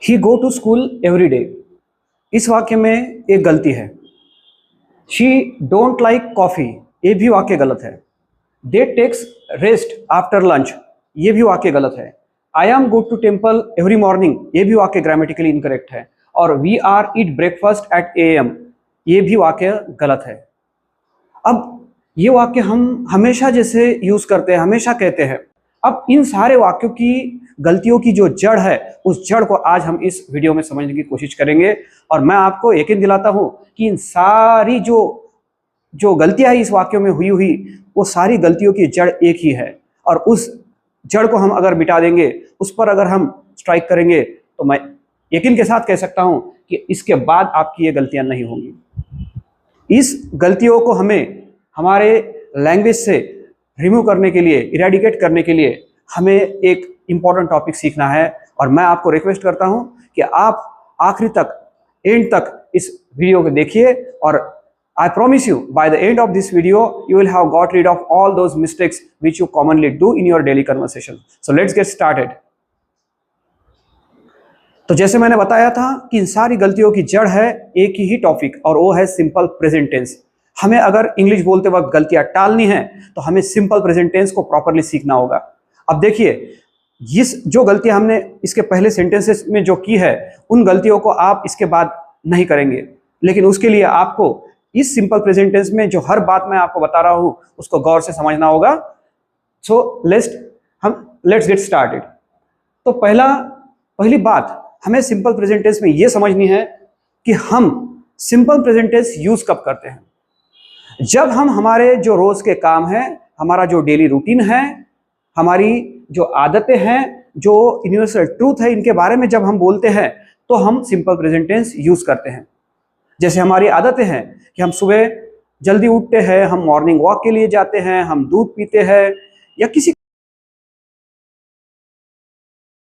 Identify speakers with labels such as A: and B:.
A: He go to school every day. इस वाक्य में एक गलती है। शी डोंट लाइक कॉफी, ये भी वाक्य गलत है। They takes rest after lunch, ये भी वाक्य गलत है। I am go to temple every morning, ये भी वाक्य ग्रामेटिकली इनकरेक्ट है। और we are eat breakfast at AM, ये भी वाक्य गलत है। अब ये वाक्य हम हमेशा जैसे यूज करते हैं, हमेशा कहते हैं। अब इन सारे वाक्यों की गलतियों की जो जड़ है, उस जड़ को आज हम इस वीडियो में समझने की कोशिश करेंगे। और मैं आपको यकीन दिलाता हूं कि इन सारी जो गलतियां इस वाक्यों में हुई वो सारी गलतियों की जड़ एक ही है। और उस जड़ को हम अगर मिटा देंगे, उस पर अगर हम स्ट्राइक करेंगे, तो मैं यकीन के साथ कह सकता हूं कि इसके बाद आपकी ये गलतियां नहीं होंगी। इस गलतियों को हमें हमारे लैंग्वेज से रिमूव करने के लिए, इरेडिकेट करने के लिए हमें एक इंपॉर्टेंट टॉपिक सीखना है। और मैं आपको रिक्वेस्ट करता हूं कि आप आखिरी तक, एंड तक इस वीडियो को देखिए। और I promise you, by the end of this video, you will have got rid of all those mistakes which you commonly do in your daily conversation. So let's get started. तो जैसे मैंने बताया था कि इन सारी गलतियों की जड़ है एक ही टॉपिक, और वो है सिंपल प्रेजेंट टेंस। हमें अगर इंग्लिश बोलते वक्त गलतियां टालनी है तो हमें सिंपल प्रेजेंट टेंस को प्रॉपरली सीखना होगा। अब देखिए, जो गलतियां हमने इसके पहले सेंटेंसेस में जो की है, उन गलतियों को आप इसके बाद नहीं करेंगे। लेकिन उसके लिए आपको इस सिंपल प्रेजेंट टेंस में जो हर बात मैं आपको बता रहा हूं, उसको गौर से समझना होगा। So let's get started. तो पहली बात हमें सिंपल प्रेजेंट टेंस में यह समझनी है कि हम सिंपल प्रेजेंट टेंस यूज कब करते हैं। जब हम हमारे जो रोज के काम हैं, हमारा जो डेली रूटीन है, हमारी जो आदतें हैं, जो यूनिवर्सल ट्रूथ है, इनके बारे में जब हम बोलते हैं तो हम सिंपल प्रेजेंट टेंस यूज करते हैं। जैसे हमारी आदतें हैं कि हम सुबह जल्दी उठते हैं, हम मॉर्निंग वॉक के लिए जाते हैं, हम दूध पीते हैं, या किसी